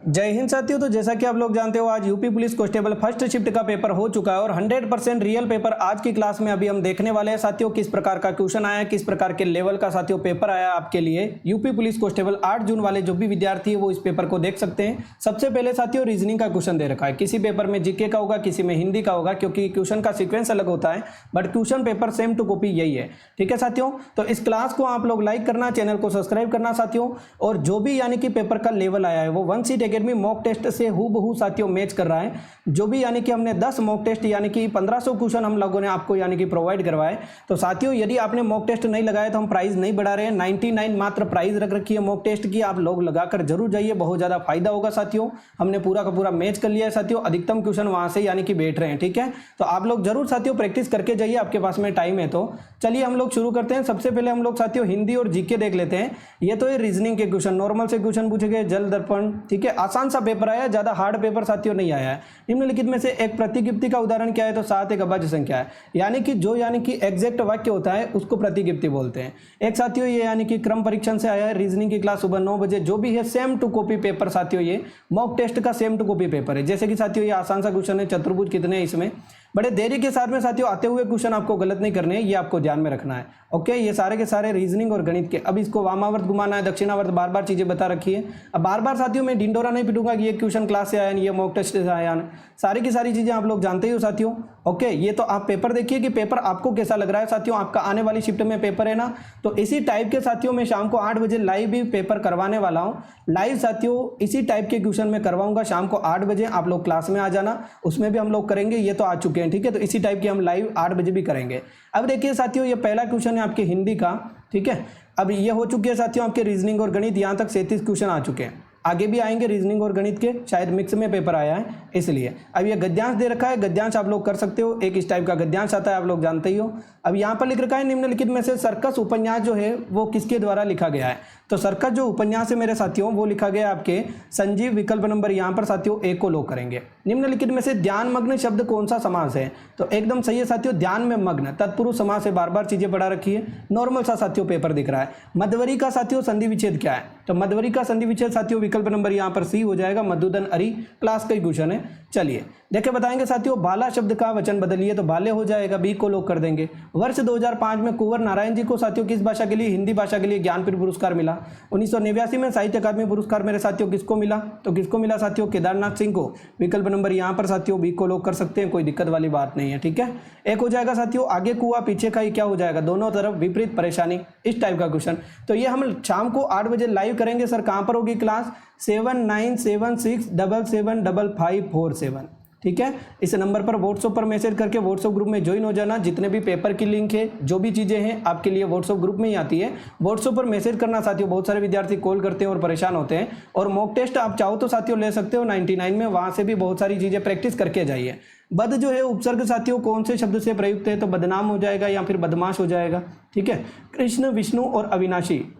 जय हिंद साथियों। तो जैसा कि आप लोग जानते हो, आज UP police constable first shift का पेपर हो चुका है और 100% रियल पेपर आज की क्लास में अभी हम देखने वाले हैं साथियों। किस प्रकार का क्वेश्चन आया, किस प्रकार के लेवल का साथियों पेपर आया आपके लिए। यूपी पुलिस कांस्टेबल 8 जून वाले जो भी विद्यार्थी है वो इस पेपर को देख सकते हैं। सबसे पहले साथियों रीजनिंग का क्वेश्चन दे रखा है। किसी पेपर में जीके का होगा, किसी में हिंदी का होगा, क्योंकि क्वेश्चन का सिक्वेंस अलग होता है, but question paper same to copy यही है। ठीक है साथियों, तो इस क्लास को आप लोग लाइक करना, चैनल को सब्सक्राइब करना साथियों। और जो भी यानी कि पेपर का लेवल आया है वो One Seat Academy mock test से हूबहू साथियों मैच कर रहा है। जो भी यानी कि हमने 10 मॉक टेस्ट यानी कि 1500 क्वेश्चन हम लोगों ने आपको यानी कि प्रोवाइड करवाए। तो साथियों यदि आपने मॉक टेस्ट नहीं लगाया तो हम प्राइस नहीं बढ़ा रहे हैं, 99 मात्र प्राइस रख रखी है मॉक टेस्ट की। आप लोग लगाकर जरूर जाइए, बहुत ज्यादा फायदा होगा साथियों। हमने पूरा का पूरा मैच कर लिया है साथियों, अधिकतम क्वेश्चन वहां से यानी कि बैठ रहे हैं। ठीक है, तो आप लोग जरूर साथियों प्रैक्टिस करके जाइए, आपके पास में टाइम है। तो चलिए हम लोग शुरू करते हैं। सबसे पहले हम लोग साथियों हिंदी और जीके देख लेते हैं। ये तो ये रीजनिंग के क्वेश्चन, नॉर्मल से क्वेश्चन पूछे गए, जल दर्पण। ठीक है, आसान सा पेपर आया, ज्यादा हार्ड पेपर साथियों नहीं आया है। निम्नलिखित में से एक प्रतिगिप्ति का उदाहरण क्या है, तो 7 एक अभाज्य संख्या है। यानी कि जो यानी कि एग्जैक्ट वाक्य होता है उसको प्रतिगिप्ति बोलते हैं। एक साथियों ये यानी कि क्रम परीक्षण से आया है, रीजनिंग की क्लास सुबह 9 बजे। जो भी है सेम टू कॉपी पेपर साथियों, ये मॉक टेस्ट का सेम टू कॉपी पेपर है। जैसे कि साथियों ये आसान सा क्वेश्चन है, चतुर्भुज कितने हैं इसमें। बड़े देरी के साथ में साथियों आते हुए क्वेश्चन आपको गलत नहीं करने हैं, ये आपको ध्यान में रखना है। ओके, ये सारे के सारे रीजनिंग और गणित के। अब इसको वामावर्त घुमाना है, दक्षिणावर्त, बार बार चीजें बता रखी है। अब बार बार साथियों मैं ढिंडोरा नहीं पिटूंगा कि ये क्वेश्चन क्लास से आया, ये मॉक टेस्ट से आया। सारी की सारी चीजें आप लोग जानते ही हो साथियों। ओके, ये तो आप पेपर देखिए कि पेपर आपको कैसा लग रहा है साथियों। आपका आने वाली शिफ्ट में पेपर है ना, तो इसी टाइप के साथियों मैं शाम को 8 बजे लाइव भी पेपर करवाने वाला हूँ। लाइव साथियों इसी टाइप के क्वेश्चन में करवाऊंगा शाम को 8 बजे। आप लोग क्लास में आ जाना, उसमें भी हम लोग करेंगे। ये तो आ चुके हैं, ठीक है, तो इसी टाइप की हम लाइव 8 बजे भी करेंगे। अब देखिए साथियों ये पहला क्वेश्चन है आपके हिंदी का। ठीक है, अब ये हो चुके हैं साथियों आपके रीजनिंग और गणित। यहाँ तक 37 क्वेश्चन आ चुके हैं, आगे भी आएंगे रीजनिंग और गणित के, शायद मिक्स में पेपर आया है इसलिए। अब ये गद्यांश दे रखा है, गद्यांश आप लोग कर सकते हो, एक इस टाइप का गद्यांश आता है, आप लोग जानते ही हो। अब यहाँ पर लिख रखा है निम्नलिखित में से सर्कस उपन्यास जो है वो किसके द्वारा लिखा गया है। तो सर्कस जो उपन्यास है मेरे साथियों वो लिखा गया आपके संजीव। विकल्प नंबर यहाँ पर साथियों एक को लॉक करेंगे। निम्नलिखित में से ध्यानमग्न शब्द कौन सा समास है, तो एकदम सही है साथियों, ध्यान में मग्न तत्पुरुष समास है। बार बार चीजें पढ़ा रखी है, नॉर्मल सा साथियों पेपर दिख रहा है। मध्वरी का साथियों संधि विच्छेद क्या है, तो मध्वरी का संधि विच्छेद साथियों विकल्प नंबर यहाँ पर सी हो जाएगा, मधुदन अरी। क्लास का ही क्वेश्चन है। चलिए देखे बताएंगे साथियों, बाला शब्द का वचन बदलिए, तो बाले हो जाएगा, बी को लॉक कर देंगे। वर्ष 2005 में कुंवर नारायण जी को साथियों किस भाषा के लिए, हिंदी भाषा के लिए ज्ञानपीठ पुरस्कार मिला। 1989 में साहित्य अकादमी पुरस्कार मेरे साथियों किसको मिला, तो किसको मिला साथियों, केदारनाथ सिंह को। विकल्प नंबर यहाँ पर साथियों बी को लॉक कर सकते हैं, कोई दिक्कत वाली बात नहीं है। ठीक है, एक हो जाएगा साथियों, आगे कुआ पीछे का ही क्या हो जाएगा, दोनों तरफ विपरीत परेशानी, इस टाइप का क्वेश्चन। तो ये हम शाम को 8 बजे लाइव करेंगे। सर कहाँ पर होगी क्लास, 7976775547। ठीक है, इस नंबर पर व्हाट्सएप पर मैसेज करके व्हाट्सएप ग्रुप में ज्वाइन हो जाना। जितने भी पेपर की लिंक है, जो भी चीजें हैं आपके लिए व्हाट्सएप ग्रुप में ही आती है। व्हाट्सएप पर मैसेज करना साथियों, बहुत सारे विद्यार्थी कॉल करते हैं और परेशान होते हैं। और मॉक टेस्ट आप चाहो तो साथियों ले सकते हो 99 में, वहां से भी बहुत सारी चीजें प्रैक्टिस करके जाइए। बद जो है उपसर्ग साथियों कौन से शब्द से प्रयुक्त है, तो बदनाम हो जाएगा या फिर बदमाश हो जाएगा। ठीक है, कृष्ण, विष्णु और अविनाशी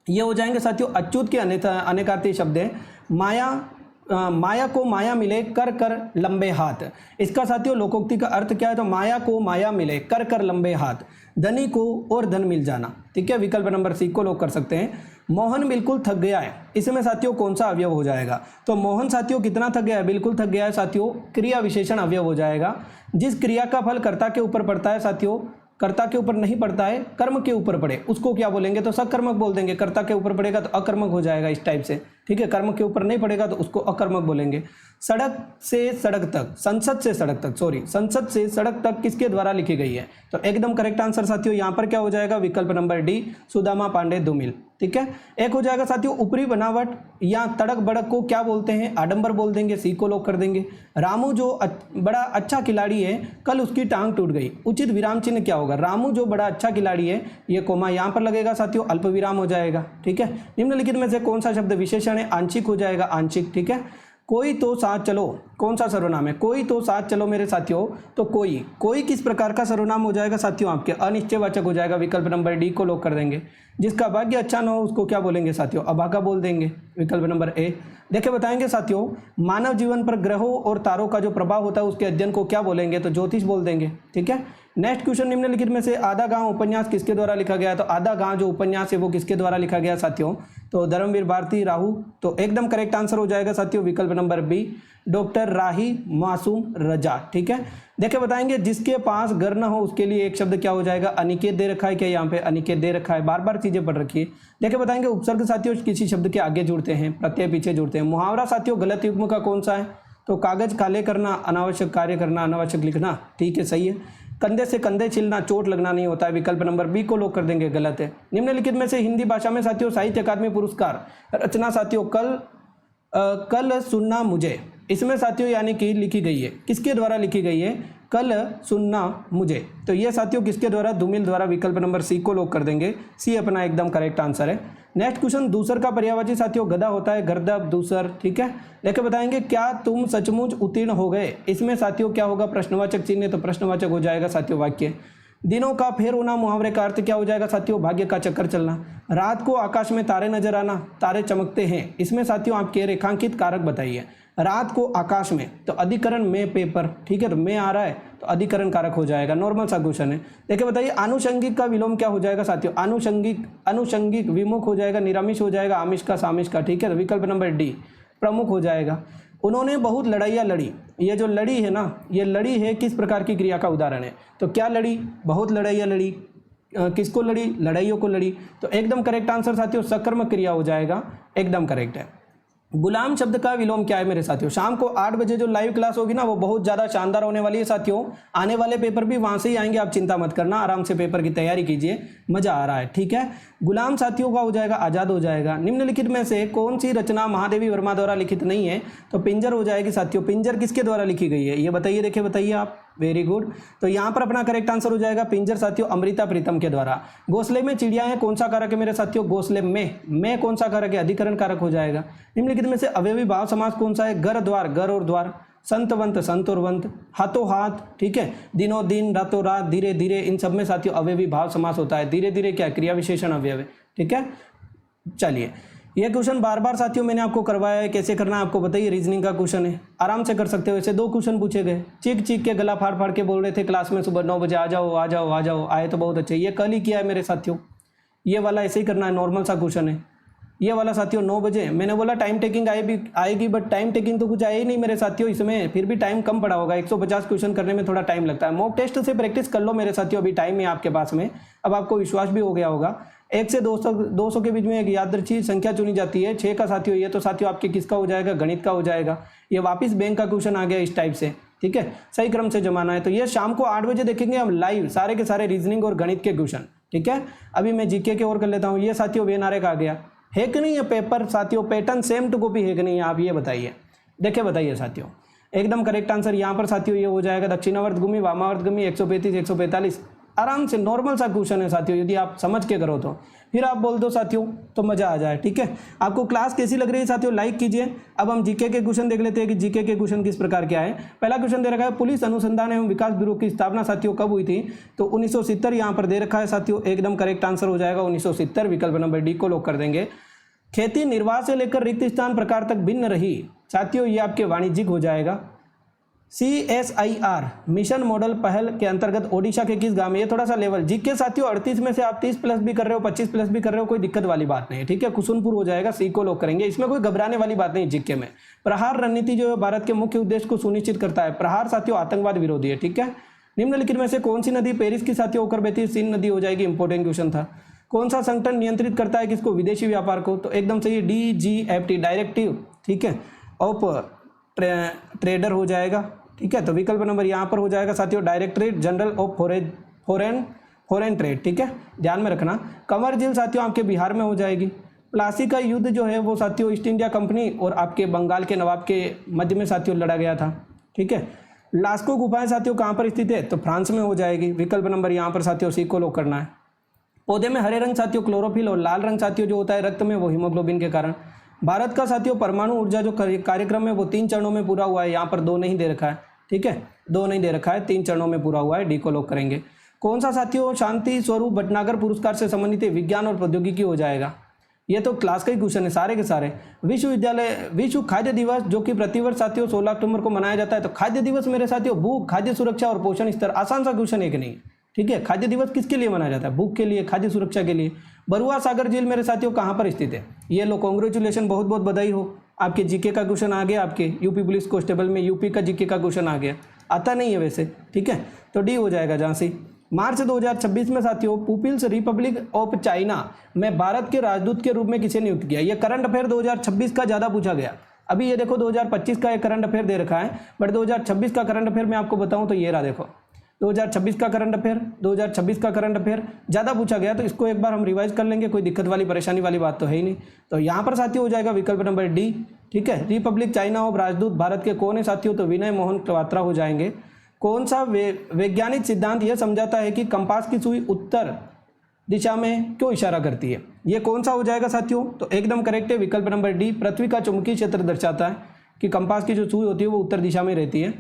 ये हो जाएंगे साथियों अच्युत के अनेकार्थी शब्द है। माया को माया मिले, कर कर लंबे हाथ। इसका साथियों लोकोक्ति का अर्थ क्या है, तो माया को माया मिले, कर कर लंबे हाथ। धनी को और धन मिल जाना। ठीक है, विकल्प नंबर सी को लॉक कर सकते हैं। मोहन बिल्कुल थक गया है, इसमें साथियों कौन सा अवयव हो जाएगा, तो मोहन साथियों कितना थक गया है, बिल्कुल थक गया है साथियों, क्रिया विशेषण अवयव हो जाएगा। जिस क्रिया का फल कर्ता के ऊपर पड़ता है साथियों, कर्ता के ऊपर नहीं पड़ता है, कर्म के ऊपर पड़े, उसको क्या बोलेंगे, तो सकर्मक बोल देंगे। कर्ता के ऊपर पड़ेगा तो अकर्मक हो जाएगा इस टाइप से। ठीक है, कर्म के ऊपर नहीं पड़ेगा तो उसको अकर्मक बोलेंगे। सड़क से सड़क तक, संसद से सड़क तक, सॉरी, संसद से सड़क तक किसके द्वारा लिखी गई है, तो एकदम करेक्ट आंसर साथियों यहाँ पर क्या हो जाएगा, विकल्प नंबर डी, सुदामा पांडे धूमिल। ठीक है, एक हो जाएगा साथियों ऊपरी बनावट या तड़क बड़क को क्या बोलते हैं, आडंबर बोल देंगे, सी को लॉक कर देंगे। रामू जो बड़ा अच्छा खिलाड़ी है, कल उसकी टांग टूट गई। उचित विराम चिन्ह क्या होगा, रामू जो बड़ा अच्छा खिलाड़ी है, ये कोमा यहाँ पर लगेगा साथियों, अल्प विराम हो जाएगा। ठीक है, निम्नलिखित में से कौन सा शब्द विशेषण है, आंशिक हो जाएगा, आंशिक। ठीक है, कोई तो साथ चलो, कौन सा सर्वनाम है, कोई तो साथ चलो मेरे साथियों, तो कोई किस प्रकार का सर्वनाम हो जाएगा साथियों, आपके अनिश्चयवाचक हो जाएगा। विकल्प नंबर डी को लॉक कर देंगे। जिसका भाग्य अच्छा ना हो उसको क्या बोलेंगे साथियों, अभागा बोल देंगे। विकल्प नंबर ए। देखे बताएंगे साथियों, मानव जीवन पर ग्रहों और तारों का जो प्रभाव होता है उसके अध्ययन को क्या बोलेंगे, तो ज्योतिष बोल देंगे। ठीक है, नेक्स्ट क्वेश्चन, निम्नलिखित में से आधा गांव उपन्यास किसके द्वारा लिखा गया है, तो आधा गांव जो उपन्यास है वो किसके द्वारा लिखा गया साथियों, तो धर्मवीर भारती राहू, तो एकदम करेक्ट आंसर हो जाएगा साथियों विकल्प number B, doctor Rahi Masoom रजा। ठीक है, देखिए बताएंगे जिसके पास घर न हो उसके लिए एक शब्द क्या हो जाएगा, अनिकेत दे रखा है क्या, यहाँ पे अनिकेत दे रखा है, बार बार चीजें पढ़ रखी है। देखिए बताएंगे उपसर्ग साथियों किसी शब्द के आगे जुड़ते हैं, प्रत्यय पीछे जुड़ते हैं। मुहावरा साथियों गलत युग्म का कौन सा है, तो कागज काले करना, अनावश्यक कार्य करना, अनावश्यक लिखना। ठीक है, सही है। कंधे से कंधे छिलना, चोट लगना नहीं होता है, विकल्प नंबर बी को लोग कर देंगे, गलत है। निम्नलिखित में से हिंदी भाषा में साथियों साहित्य अकादमी पुरस्कार रचना साथियों कल सुनना मुझे, इसमें साथियों यानी कि लिखी गई है, किसके द्वारा लिखी गई है, कल सुनना मुझे, तो ये साथियों किसके द्वारा, धूमिल द्वारा, विकल्प नंबर सी को लोग कर देंगे, सी अपना एकदम करेक्ट आंसर है। नेक्स्ट क्वेश्चन, दूसर का पर्यायवाची साथियों गधा होता है, गर्दभ, दूसर। ठीक है, लेकर बताएंगे क्या तुम सचमुच उत्तीर्ण हो गए, इसमें साथियों क्या होगा, प्रश्नवाचक चिन्ह, तो प्रश्नवाचक हो जाएगा साथियों वाक्य। दिनों का फेर होना, मुहावरे का अर्थ क्या हो जाएगा साथियों, भाग्य का चक्कर चलना। रात को आकाश में तारे नजर आना, तारे चमकते हैं, इसमें साथियों आपके रेखांकित कारक बताइए। रात को आकाश में, तो अधिकरण में पेपर। ठीक है, तो में आ रहा है तो अधिकरण कारक हो जाएगा, नॉर्मल सा क्वेश्चन है। देखिए बताइए आनुषंगिक का विलोम क्या हो जाएगा साथियों, आनुषंगिक विमुख हो जाएगा, निरामिष हो जाएगा, आमिष का सामिष का। ठीक है, तो विकल्प नंबर डी प्रमुख हो जाएगा। उन्होंने बहुत लड़ाइयाँ लड़ी, ये जो लड़ी है ना, ये लड़ी है किस प्रकार की क्रिया का उदाहरण है, तो क्या लड़ी, बहुत लड़ाइयाँ लड़ी, किसको लड़ी, लड़ाइयों को लड़ी, तो एकदम करेक्ट आंसर साथियों सकर्मक क्रिया हो जाएगा, एकदम करेक्ट है। गुलाम शब्द का विलोम क्या है मेरे साथियों, शाम को 8 बजे जो लाइव क्लास होगी ना वो बहुत ज़्यादा शानदार होने वाली है साथियों, आने वाले पेपर भी वहाँ से ही आएंगे, आप चिंता मत करना, आराम से पेपर की तैयारी कीजिए, मज़ा आ रहा है। ठीक है, गुलाम साथियों का हो जाएगा आज़ाद हो जाएगा। निम्नलिखित में से कौन सी रचना महादेवी वर्मा द्वारा लिखित नहीं है, तो पिंजर हो जाएगी साथियों। पिंजर किसके द्वारा लिखी गई है ये बताइए, देखिए बताइए आप, वेरी गुड। तो यहाँ पर अपना करेक्ट आंसर हो जाएगा पिंजर साथियों अमृता प्रीतम के द्वारा। घोंसले में चिड़िया है, कौन सा कारक है मेरे साथियों, घोंसले में कौन सा कारक है, अधिकरण कारक हो जाएगा। निम्नलिखित में से अवयवी भाव समास कौन सा है, घर द्वार, घर और द्वार, संतवंत, संत और वंत, हाथों हाथ। ठीक है, दिनों दिन, रातों रात, धीरे धीरे, इन सब में साथियों अवयवी भाव समास होता है। धीरे धीरे क्या, क्रिया विशेषण अवयव है। ठीक है, चलिए ये क्वेश्चन बार बार साथियों मैंने आपको करवाया है, कैसे करना है आपको बताइए, रीजनिंग का क्वेश्चन है, आराम से कर सकते हो। ऐसे 2 क्वेश्चन पूछे गए, चीख चीख के गला फाड़ फाड़ के बोल रहे थे क्लास में सुबह 9 बजे आ जाओ आ जाओ आ जाओ, आए तो बहुत अच्छे। ये कल ही किया है मेरे साथियों, ये वाला ऐसे ही करना है, नॉर्मल सा क्वेश्चन है ये वाला साथियों। 9 बजे मैंने बोला टाइम टेकिंग आएगी, बट टाइम टेकिंग तो कुछ आई ही नहीं मेरे साथियों, इसमें फिर भी टाइम कम पड़ा होगा। 150 क्वेश्चन करने में थोड़ा टाइम लगता है। मॉक टेस्ट से प्रैक्टिस कर लो मेरे साथियों, अभी टाइम है आपके पास में, अब आपको विश्वास भी हो गया होगा। 1 से 200 के बीच में एक यादृच्छिक संख्या चुनी जाती है, 6 का साथियों, ये तो साथियों आपके किसका हो जाएगा, गणित का हो जाएगा। ये वापस बैंक का क्वेश्चन आ गया इस टाइप से। ठीक है, सही क्रम से जमाना है। तो ये शाम को 8 बजे देखेंगे हम लाइव सारे के सारे रीजनिंग और गणित के क्वेश्चन। ठीक है, अभी मैं जीके के और कर लेता हूँ। ये साथियों वेनारे का आ गया है कि नहीं, ये पेपर साथियों पैटर्न सेम टू कॉपी है कि नहीं, आप ये बताइए, देखिए बताइए साथियों। एकदम करेक्ट आंसर यहाँ पर साथियों ये हो जाएगा दक्षिणावर्त घूमी, वामावर्त घूमी, 135 145, आराम से नॉर्मल सा क्वेश्चन है साथियों, यदि आप समझ के करो तो। फिर आप बोल दो साथियों तो मजा आ जाए। ठीक है, आपको क्लास कैसी लग रही है साथियों, लाइक कीजिए। अब हम जीके के क्वेश्चन देख लेते हैं कि जीके के क्वेश्चन किस प्रकार के आए। पहला क्वेश्चन दे रखा है, पुलिस अनुसंधान एवं विकास ब्यूरो की स्थापना साथियों कब हुई थी, तो 1970 यहाँ पर दे रखा है साथियों, एकदम करेक्ट आंसर हो जाएगा 1970, विकल्प नंबर डी को लोग कर देंगे। खेती निर्वाह से लेकर रिक्त स्थान प्रकार तक भिन्न रही साथियों, ये आपके वाणिज्यिक हो जाएगा। CSIR मिशन मॉडल पहल के अंतर्गत ओडिशा के किस गांव में, ये थोड़ा सा लेवल जीके साथियों 38 में से आप 30 प्लस भी कर रहे हो, 25 प्लस भी कर रहे हो, कोई दिक्कत वाली बात नहीं है। ठीक है, कुसुनपुर हो जाएगा, सी को लोग करेंगे, इसमें कोई घबराने वाली बात नहीं। जीके में प्रहार रणनीति जो है भारत के मुख्य उद्देश्य को सुनिश्चित करता है। प्रहार साथियों आतंकवाद विरोधी है। ठीक है, निम्नलिखित में से कौन सी नदी पेरिस की साथियों होकर बहती है, सीन नदी हो जाएगी, इंपॉर्टेंट क्वेश्चन था। कौन सा संगठन नियंत्रित करता है किसको, विदेशी व्यापार को, तो एकदम सही DGFT डायरेक्टिव, ठीक है, ऑफ ट्रेडर हो जाएगा। ठीक है, तो विकल्प नंबर यहाँ पर हो जाएगा साथियों directorate general of foreign trade. ठीक है, ध्यान में रखना। कंवर झील साथियों आपके बिहार में हो जाएगी। प्लासी का युद्ध जो है वो साथियों ईस्ट इंडिया कंपनी और आपके बंगाल के नवाब के मध्य में साथियों लड़ा गया था। ठीक है, लास्को गुफाएं साथियों कहाँ पर स्थित है, तो फ्रांस में हो जाएगी, विकल्प नंबर यहाँ पर साथियों सी को लोग करना है। पौधे में हरे रंग साथियों क्लोरोफिल और लाल रंग साथियों जो होता है रक्त में वो हीमोग्लोबिन के कारण। भारत का साथियों परमाणु ऊर्जा जो कार्यक्रम है वो 3 चरणों में पूरा हुआ है, यहाँ पर 2 नहीं दे रखा है। ठीक है, 2 नहीं दे रखा है, 3 चरणों में पूरा हुआ है, डी को लोग करेंगे। कौन सा साथियों शांति स्वरूप भटनागर पुरस्कार से संबंधित है, विज्ञान और प्रौद्योगिकी हो जाएगा। ये तो क्लास का ही क्वेश्चन है सारे के सारे। विश्व खाद्य दिवस जो कि प्रतिवर्ष साथियों 16 अक्टूबर को मनाया जाता है, तो खाद्य दिवस मेरे साथियों भूख, खाद्य सुरक्षा और पोषण स्तर, आसान सा क्वेश्चन है कि नहीं। ठीक है। खाद्य दिवस किसके लिए मनाया जाता है? भूख के लिए, खाद्य सुरक्षा के लिए। बरुआ सागर झील मेरे साथियों कहाँ पर स्थित है? ये लो, कॉन्ग्रेचुलेशन, बहुत बहुत बधाई हो, आपके जीके का क्वेश्चन आ गया, आपके यूपी पुलिस कांस्टेबल में यूपी का जीके का क्वेश्चन आ गया। आता नहीं है वैसे, ठीक है, तो डी हो जाएगा झांसी। मार्च 2026 में साथियों पीपल्स रिपब्लिक ऑफ चाइना में भारत के राजदूत के रूप में किसे नियुक्त किया? ये करंट अफेयर 2026 का ज़्यादा पूछा गया। अभी ये देखो 2025 का एक करंट अफेयर दे रखा है, बट 2026 का करंट अफेयर मैं आपको बताऊं तो ये रहा, देखो 2026 का करंट अफेयर, 2026 का करंट अफेयर ज़्यादा पूछा गया, तो इसको एक बार हम रिवाइज कर लेंगे, कोई दिक्कत वाली परेशानी वाली बात तो है ही नहीं। तो यहाँ पर साथियों हो जाएगा विकल्प नंबर डी, ठीक है। रिपब्लिक चाइना ऑफ राजदूत भारत के कौन है साथियों? तो विनय मोहन क्वात्रा हो जाएंगे। कौन सा वैज्ञानिक सिद्धांत यह समझाता है कि कंपास की सुई उत्तर दिशा में क्यों इशारा करती है? ये कौन सा हो जाएगा साथियों? तो एकदम करेक्ट है विकल्प नंबर डी, पृथ्वी का चुंबकीय क्षेत्र दर्शाता है कि कंपास की जो सुई होती है वो उत्तर दिशा में रहती है।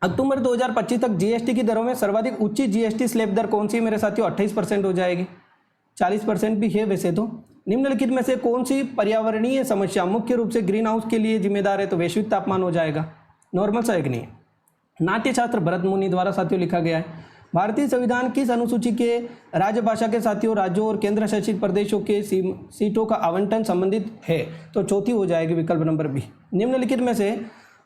अक्टूबर 2025 तक जीएसटी की दरों में सर्वाधिक ऊंची जीएसटी स्लैब दर कौन सी मेरे साथियों? 28% हो जाएगी, 40% भी है वैसे तो। निम्नलिखित में से कौन सी पर्यावरणीय समस्या मुख्य रूप से ग्रीन हाउस के लिए जिम्मेदार है? तो वैश्विक तापमान हो जाएगा, नॉर्मल सा एक नहीं है। नाट्यशास्त्र भरत मुनि द्वारा साथियों लिखा गया है। भारतीय संविधान किस अनुसूची के राजभाषा के साथियों राज्यों और केंद्र शासित प्रदेशों के सीटों का आवंटन संबंधित है? तो चौथी हो जाएगी विकल्प नंबर बी। निम्नलिखित में से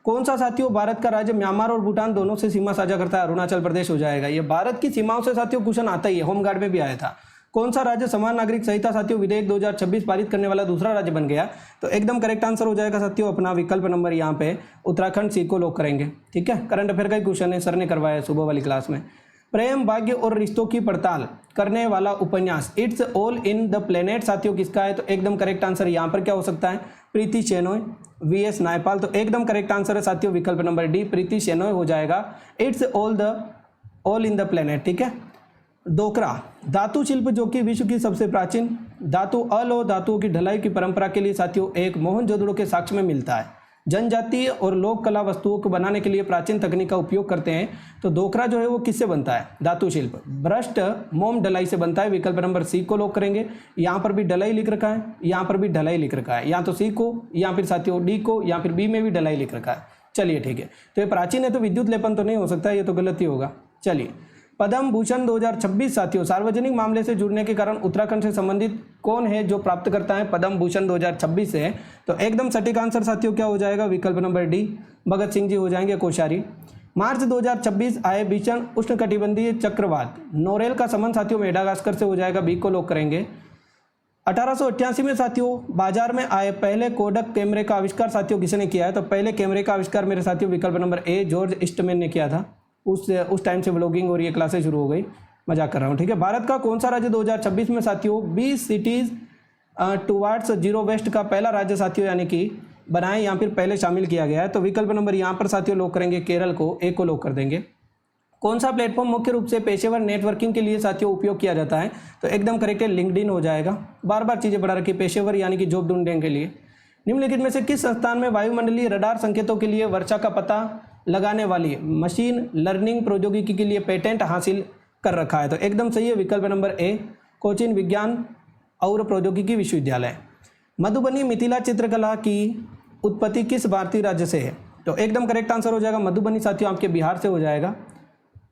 कौन सा साथियों भारत का राज्य म्यांमार और भूटान दोनों से सीमा साझा करता है? अरुणाचल प्रदेश हो जाएगा। ये भारत की सीमाओं से साथियों क्वेश्चन आता ही है, होमगार्ड में भी आया था। कौन सा राज्य समान नागरिक संहिता साथियों विधेयक 2026 पारित करने वाला दूसरा राज्य बन गया? तो एकदम करेक्ट आंसर हो जाएगा साथियों अपना विकल्प नंबर यहाँ पे उत्तराखंड, सी को लॉक करेंगे, ठीक है। करंट अफेयर का ही क्वेश्चन है, सर ने करवाया सुबह वाली क्लास में। प्रेम, भाग्य और रिश्तों की पड़ताल करने वाला उपन्यास it's all in the planet साथियों किसका है? तो एकदम करेक्ट आंसर यहाँ पर क्या हो सकता है? प्रीति शेनॉय, वीएस नायपाल। तो एकदम करेक्ट आंसर है साथियों विकल्प नंबर डी, प्रीति शेनॉय हो जाएगा। It's all in the planet, ठीक है। डोकरा धातु शिल्प जो कि विश्व की सबसे प्राचीन धातु अलोह धातुओं की ढलाई की परंपरा के लिए साथियों एक मोहनजोदड़ो के साक्ष्य में मिलता है। जनजातीय और लोक कला वस्तुओं को बनाने के लिए प्राचीन तकनीक का उपयोग करते हैं। तो डोकरा जो है वो किससे बनता है? धातु शिल्प भ्रष्ट मोम ढलाई से बनता है। विकल्प नंबर सी को लॉक करेंगे। यहाँ पर भी ढलाई लिख रखा है, यहाँ पर भी ढलाई लिख रखा है, या तो सी को या फिर साथियों डी को, या फिर बी में भी ढलाई लिख रखा है। चलिए ठीक है, तो ये प्राचीन है तो विद्युत लेपन तो नहीं हो सकता, ये तो गलत ही होगा। चलिए, पद्म भूषण 2026 साथियों सार्वजनिक मामले से जुड़ने के कारण उत्तराखंड से संबंधित कौन है जो प्राप्त करता है पद्म भूषण 2026 से? तो एकदम सटीक आंसर साथियों क्या हो जाएगा? विकल्प नंबर डी, भगत सिंह जी हो जाएंगे कोश्यारी। मार्च 2026 आए भीषण उष्णकटिबंधीय चक्रवात नोरेल का संबंध साथियों मेडागास्कर से हो जाएगा, बी को लॉक करेंगे। 1888 में साथियों बाजार में आए पहले कोडक कैमरे का आविष्कार साथियों किसने किया है? तो पहले कैमरे का आविष्कार मेरे साथियों विकल्प नंबर ए, जॉर्ज ईस्टमैन ने किया था। उस टाइम से व्लॉगिंग और ये क्लासेस शुरू हो गई, मजाक कर रहा हूँ, ठीक है। भारत का कौन सा राज्य 2026 में साथियों 20 सिटीज टुवार्ड्स जीरो वेस्ट का पहला राज्य साथियों यानी कि बनाए या फिर पहले शामिल किया गया है? तो विकल्प नंबर यहाँ पर साथियों लॉक करेंगे, केरल को, ए को लॉक कर देंगे। कौन सा प्लेटफॉर्म मुख्य रूप से पेशेवर नेटवर्किंग के लिए साथियों उपयोग किया जाता है? तो एकदम करेक्ट है, लिंक्डइन हो जाएगा। बार बार चीज़ें बढ़ा रखी, पेशेवर यानी कि जॉब ढूंढने के लिए। निम्नलिखित में से किस संस्थान में वायुमंडलीय रडार संकेतों के लिए वर्षा का पता लगाने वाली मशीन लर्निंग प्रौद्योगिकी के लिए पेटेंट हासिल कर रखा है? तो एकदम सही है विकल्प नंबर ए, कोचीन विज्ञान और प्रौद्योगिकी विश्वविद्यालय। मधुबनी मिथिला चित्रकला की उत्पत्ति किस भारतीय राज्य से है? तो एकदम करेक्ट आंसर हो जाएगा मधुबनी साथियों आपके बिहार से हो जाएगा।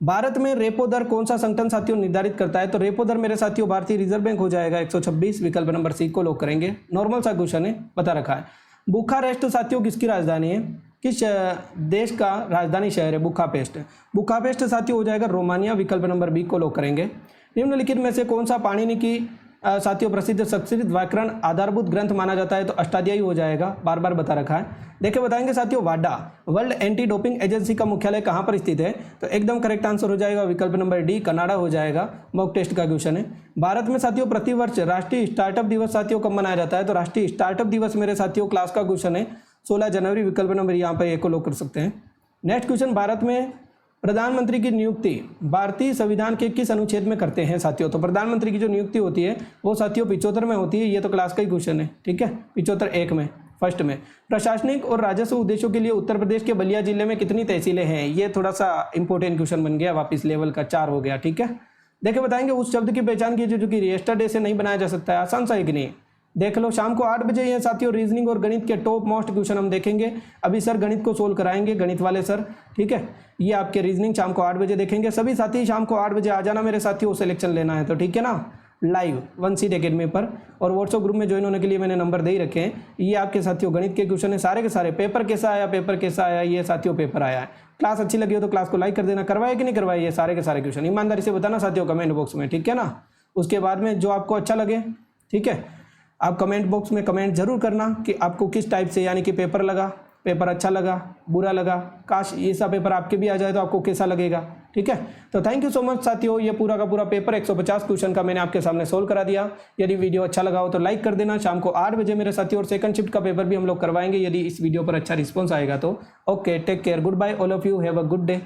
भारत में रेपो दर कौन सा संगठन साथियों निर्धारित करता है? तो रेपो दर मेरे साथियों भारतीय रिजर्व बैंक हो जाएगा, 126। विकल्प नंबर सी को लॉक करेंगे, नॉर्मल सा क्वेश्चन है, बता रखा है। बुखारेस्ट साथियों किसकी राजधानी है? किस देश का राजधानी शहर है? बुखापेस्ट। बुखापेस्ट साथियों हो जाएगा रोमानिया, विकल्प नंबर बी को लॉक करेंगे। निम्नलिखित में से कौन सा पाणिनि की साथियों प्रसिद्ध संस्कृत व्याकरण आधारभूत ग्रंथ माना जाता है? तो अष्टाध्यायी हो जाएगा, बार बार बता रखा है। देखिए बताएंगे साथियों, वाडा वर्ल्ड एंटी डोपिंग एजेंसी का मुख्यालय कहाँ पर स्थित है? तो एकदम करेक्ट आंसर हो जाएगा विकल्प नंबर डी, कनाडा हो जाएगा। मॉक टेस्ट का क्वेश्चन है। भारत में साथियों प्रतिवर्ष राष्ट्रीय स्टार्टअप दिवस साथियों कब मनाया जाता है? तो राष्ट्रीय स्टार्टअप दिवस मेरे साथियों क्लास का क्वेश्चन है 16 जनवरी, विकल्प नंबर यहाँ पर ए को लॉक कर सकते हैं। नेक्स्ट क्वेश्चन, भारत में प्रधानमंत्री की नियुक्ति भारतीय संविधान के किस अनुच्छेद में करते हैं साथियों? तो प्रधानमंत्री की जो नियुक्ति होती है वो साथियों 75 में होती है, ये तो क्लास का ही क्वेश्चन है, ठीक है। 75 1 में, फर्स्ट में। प्रशासनिक और राजस्व उद्देश्यों के लिए उत्तर प्रदेश के बलिया जिले में कितनी तहसीलें हैं? ये थोड़ा सा इंपॉर्टेंट क्वेश्चन बन गया, वापस लेवल का 4 हो गया, ठीक है। देखिए बताएंगे उस शब्द की पहचान कीजिए जो कि रजिस्टर्ड डे से नहीं बनाया जा सकता है। आसान सा है कि नहीं? देख लो शाम को 8 बजे ये साथियों रीजनिंग और गणित के टॉप मोस्ट क्वेश्चन हम देखेंगे। अभी सर गणित को सोल्व कराएंगे, गणित वाले सर, ठीक है। ये आपके रीजनिंग शाम को 8 बजे देखेंगे। सभी साथी शाम को 8 बजे आ जाना मेरे साथियों, सिलेक्शन लेना है तो, ठीक है ना, लाइव वन सीट एकेडमी पर। और व्हाट्सएप ग्रुप में ज्वाइन होने के लिए मैंने नंबर दे ही रखे हैं। ये आपके साथियों गणित के क्वेश्चन है सारे के सारे। पेपर कैसा आया, पेपर कैसा आया, ये साथियों पेपर आया है। क्लास अच्छी लगी हो तो क्लास को लाइक कर देना, करवाए कि नहीं करवाए, ये सारे के सारे क्वेश्चन ईमानदारी से बताना साथियों कमेंट बॉक्स में, ठीक है ना। उसके बाद में जो आपको अच्छा लगे, ठीक है, आप कमेंट बॉक्स में कमेंट जरूर करना कि आपको किस टाइप से यानी कि पेपर लगा, पेपर अच्छा लगा, बुरा लगा, काश ये सब पेपर आपके भी आ जाए तो आपको कैसा लगेगा, ठीक है। तो थैंक यू सो मच साथियों, ये पूरा का पूरा पेपर 150 क्वेश्चन का मैंने आपके सामने सोल्व करा दिया। यदि वीडियो अच्छा लगा हो तो लाइक कर देना। शाम को 8 बजे मेरे साथियों और सेकंड शिफ्ट का पेपर भी हम लोग करवाएंगे यदि इस वीडियो पर अच्छा रिस्पॉन्स आएगा तो। Okay, take care, good bye all of you, have a good day.